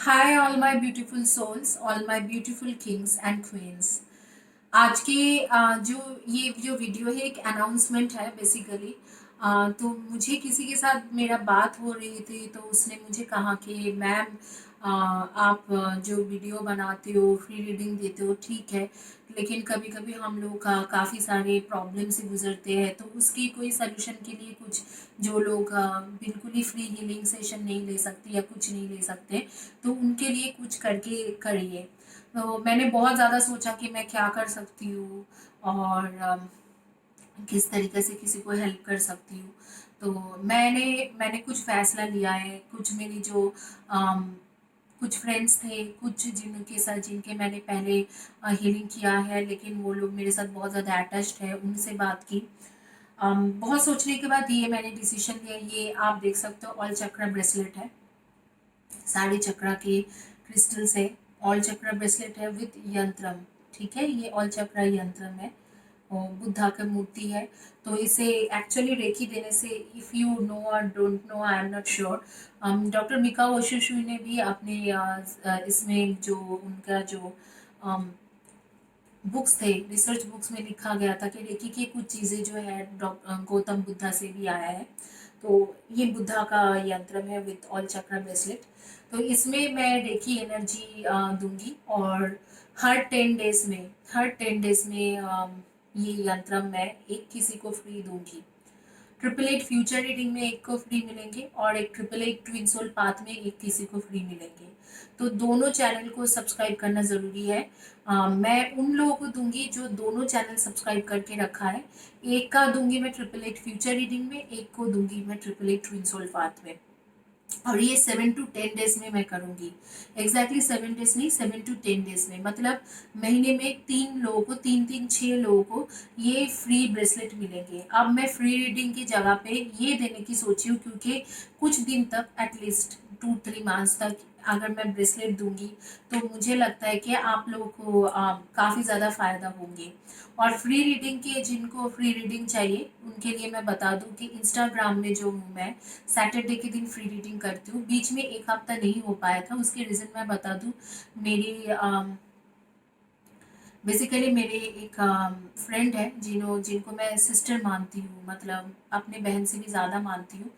Hi all my beautiful souls, all my beautiful kings and queens. आज के जो video है एक अनाउंसमेंट है बेसिकली। तो मुझे किसी के साथ मेरा बात हो रही थी तो उसने मुझे कहा कि मैम, आप जो वीडियो बनाते हो, फ्री रीडिंग देते हो, ठीक है, लेकिन कभी कभी हम लोग काफ़ी सारे प्रॉब्लम से गुजरते हैं, तो उसकी कोई सलूशन के लिए कुछ जो लोग बिल्कुल ही फ्री हीलिंग सेशन नहीं ले सकते या कुछ नहीं ले सकते, तो उनके लिए कुछ करके करिए। तो मैंने बहुत ज़्यादा सोचा कि मैं क्या कर सकती हूँ और किस तरीके से किसी को हेल्प कर सकती हूँ। तो मैंने मैंने कुछ फ़ैसला लिया है। कुछ मेरी जो अम, कुछ फ्रेंड्स थे, कुछ जिनके साथ जिनके मैंने पहले हीलिंग किया है, लेकिन वो लोग मेरे साथ बहुत ज़्यादा अटैच्ड है, उनसे बात की। बहुत सोचने के बाद ये मैंने डिसीजन लिया। ये आप देख सकते हो, ऑल चक्रा ब्रेसलेट है, साढ़े चक्रा के क्रिस्टल से ऑल चक्रा ब्रेसलेट है विद यंत्रम। ठीक है, ये ऑल चक्रा यंत्रम है और बुद्धा की मूर्ति है। तो इसे एक्चुअली रेकी देने से, इफ़ यू नो और don't know, I am not sure, doctor Mikao Usui ने भी अपने इसमें जो उनका जो बुक्स थे, रिसर्च बुक्स में लिखा गया था कि रेकी की कुछ चीज़ें जो है गौतम बुद्धा से भी आया है। तो ये बुद्धा का यंत्र है विथ ऑल चक्रा ब्रेसलेट। तो इसमें मैं रेकी एनर्जी दूंगी, और हर 10 डेज में ये यंत्र मैं एक किसी को फ्री दूंगी। 888 फ्यूचर रीडिंग में एक को फ्री मिलेंगे और एक 888 ट्विन सोल पाथ में एक किसी को फ्री मिलेंगे। तो दोनों चैनल को सब्सक्राइब करना ज़रूरी है। मैं उन लोगों को दूंगी जो दोनों चैनल सब्सक्राइब करके रखा है। एक का दूंगी मैं 888 फ्यूचर रीडिंग में, एक को दूंगी मैं 888 ट्विन सोल पाथ में। और ये 7 to 10 डेज में मैं करूँगी। एग्जैक्टली 7 डेज नहीं, 7 to 10 डेज में, मतलब महीने में 3 लोगों को, 3 3 6 लोगों को ये फ्री ब्रेसलेट मिलेंगे। अब मैं फ्री रीडिंग की जगह पे ये देने की सोची हूँ, क्योंकि कुछ दिन तक, एटलीस्ट 2 3 मंथ्स तक अगर मैं ब्रेसलेट दूंगी तो मुझे लगता है कि आप लोगों को काफ़ी ज़्यादा फ़ायदा होंगे। और फ्री रीडिंग के, जिनको फ्री रीडिंग चाहिए उनके लिए मैं बता दूं कि इंस्टाग्राम में जो हूँ मैं, सैटरडे के दिन फ्री रीडिंग करती हूँ। बीच में एक हफ्ता नहीं हो पाया था, उसके रीज़न मैं बता दूँ। मेरी बेसिकली मेरे एक फ्रेंड है जिनको मैं सिस्टर मानती हूँ, मतलब अपने बहन से भी ज़्यादा मानती हूँ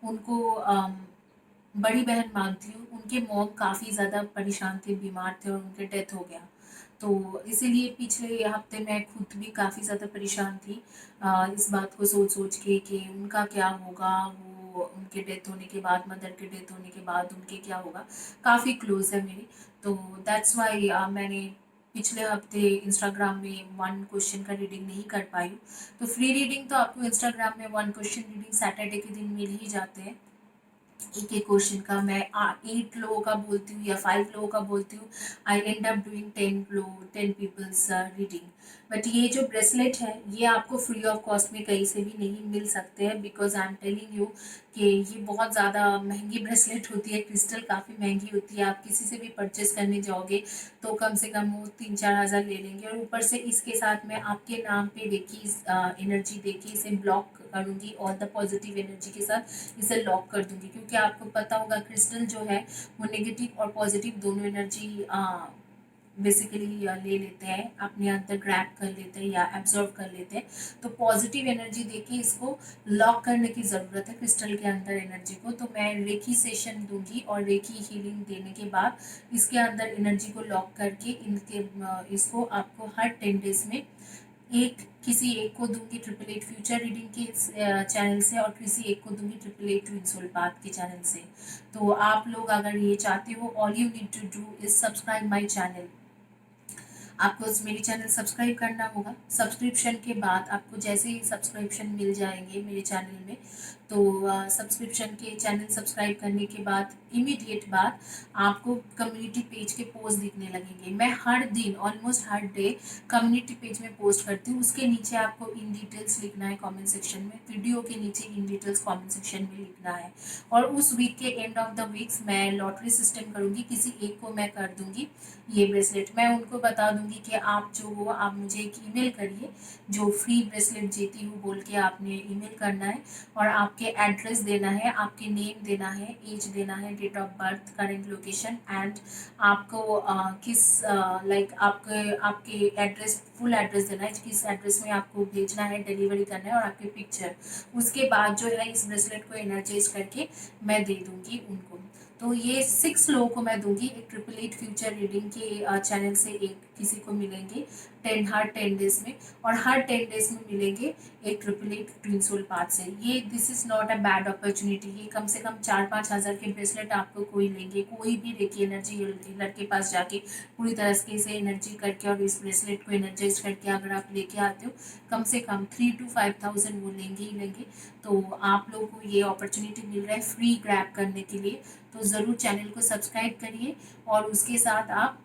उनको। बड़ी बहन मानती हूँ। उनके मॉम काफ़ी ज़्यादा परेशान थे, बीमार थे और उनके डेथ हो गया। तो इसीलिए पिछले हफ्ते मैं खुद भी काफ़ी ज़्यादा परेशान थी, इस बात को सोच सोच के कि उनका क्या होगा। वो उनके डेथ होने के बाद, मदर के डेथ होने के बाद उनके क्या होगा। काफ़ी क्लोज है मेरी। तो दैट्स वाई मैंने पिछले हफ्ते इंस्टाग्राम में 1 क्वेश्चन का रीडिंग नहीं कर पाई। तो फ्री रीडिंग तो आपको इंस्टाग्राम में 1 क्वेश्चन रीडिंग सैटरडे के दिन मिल ही जाते हैं। एक एक क्वेश्चन का मैं 8 लोगों का बोलती हूँ या 5 लोगों का बोलती हूँ। I end up doing 10 peoples reading. But ये जो ब्रेसलेट है ये आपको फ्री ऑफ कॉस्ट में कहीं से भी नहीं मिल सकते हैं, because I am telling you कि ये बहुत ज़्यादा महंगी ब्रेसलेट होती है। क्रिस्टल काफ़ी महंगी होती है। आप किसी से भी परचेस करने जाओगे तो कम से कम वो 3 4 हज़ार ले लेंगे, और ऊपर से इसके साथ मैं आपके नाम पे देखी एनर्जी देके इसे ब्लॉक करूँगी, और द पॉजिटिव एनर्जी के साथ इसे लॉक कर दूंगी। क्योंकि आपको पता होगा क्रिस्टल जो है वो नेगेटिव और पॉजिटिव दोनों एनर्जी बेसिकली ले लेते हैं, अपने अंदर ग्रैब कर लेते हैं या एब्जॉर्व कर लेते हैं। तो पॉजिटिव एनर्जी देके इसको लॉक करने की ज़रूरत है क्रिस्टल के अंदर एनर्जी को। तो मैं रेकी सेशन दूंगी और रेकी हीलिंग देने के बाद इसके अंदर एनर्जी को लॉक करके इसको आपको हर 10 डेज में किसी एक को दूंगी 888 फ्यूचर रीडिंग के चैनल से, और किसी एक को दूंगी 888 ट्विन सोल पाथ के चैनल से। तो आप लोग अगर ये चाहते हो, all you need to do is subscribe my channel. आपको मेरी चैनल सब्सक्राइब करना होगा। सब्सक्रिप्शन के बाद आपको जैसे ही सब्सक्रिप्शन मिल जाएंगे मेरे चैनल में, तो सब्सक्रिप्शन के चैनल सब्सक्राइब करने के बाद इमीडिएट बाद आपको कम्युनिटी पेज के पोस्ट दिखने लगेंगे। मैं हर दिन, ऑलमोस्ट हर डे कम्युनिटी पेज में पोस्ट करती हूँ। उसके नीचे आपको इन डिटेल्स लिखना है कमेंट सेक्शन में, वीडियो के नीचे इन डिटेल्स कमेंट सेक्शन में लिखना है। और उस वीक के एंड ऑफ द वीक्स मैं लॉटरी सिस्टम करूँगी, किसी एक को मैं कर दूँगी ये ब्रेसलेट। मैं उनको बता दूंगी कि आप जो हो, आप मुझे एक ईमेल करिए, जो फ्री ब्रेसलेट जीती हूँ बोल के आपने ईमेल करना है, और आप आपके एड्रेस देना है, आपके नेम देना है, एज देना है, date of birth, current location and आपको किस लाइक आपके आपके एड्रेस, फुल एड्रेस देना है, किस एड्रेस में आपको भेजना है, डिलीवरी करना है और आपके पिक्चर। उसके बाद जो है इस ब्रेसलेट को एनर्जाइज करके मैं दे दूंगी उनको। तो ये 6 लोगों को मैं दूंगी। एक 888 फ्यूचर रीडिंग के चैनल से एक किसी को मिलेंगे हर 10 डेज में, और हर 10 डेज में मिलेंगे एक 888 ट्विन सोल पाथ से। ये this is not a bad opportunity. ये कम से कम 4-5 हज़ार के ब्रेसलेट आपको कोई लेंगे, कोई भी रेकी एनर्जी हीलर के पास जाके पूरी तरह से एनर्जी करके और इस ब्रेसलेट को एनर्जाइज करके अगर आप लेके आते हो, कम से कम 3 to 5,000 वो लेंगे ही लेंगे। तो आप लोगों को ये अपॉर्चुनिटी मिल रहा है फ्री ग्रैब करने के लिए। तो ज़रूर चैनल को सब्सक्राइब करिए और उसके साथ आप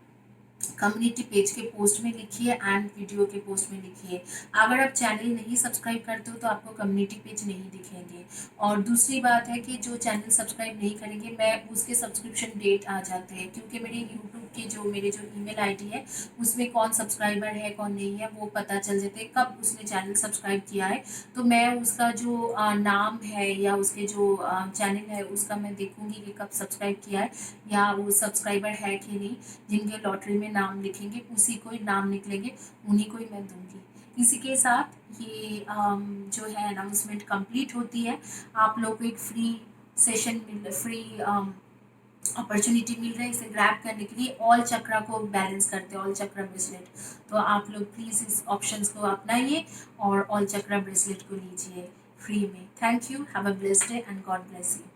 कम्युनिटी पेज के पोस्ट में लिखिए एंड वीडियो के पोस्ट में लिखिए। अगर आप चैनल नहीं सब्सक्राइब करते हो तो आपको कम्युनिटी पेज नहीं दिखेंगे। और दूसरी बात है कि जो चैनल सब्सक्राइब नहीं करेंगे, मैं उसके सब्सक्रिप्शन डेट आ जाते हैं, क्योंकि मेरे यूट्यूब के मेरे जो ईमेल आईडी है उसमें कौन सब्सक्राइबर है कौन नहीं है वो पता चल जाते हैं, कब उसने चैनल सब्सक्राइब किया है। तो मैं उसका जो नाम है या उसके जो चैनल है उसका मैं देखूंगी कि कब सब्सक्राइब किया है या वो सब्सक्राइबर है कि नहीं। जिनके लॉटरी में नाम लिखेंगे उसी को ही नाम निकलेंगे, उन्हीं को ही मैं दूंगी। इसी के साथ ये जो है अनाउंसमेंट कंप्लीट होती है। आप लोग को एक फ्री सेशन फ्री अपॉर्चुनिटी मिल रहा है इसे ग्रैब करने के लिए। ऑल चक्रा को बैलेंस करते हैं, ऑल चक्रा ब्रेसलेट। तो आप लोग प्लीज़ इस ऑप्शंस को अपनाइए और ऑल चक्रा ब्रेसलेट को लीजिए फ्री में। Thank you, have a blessed day and God bless you.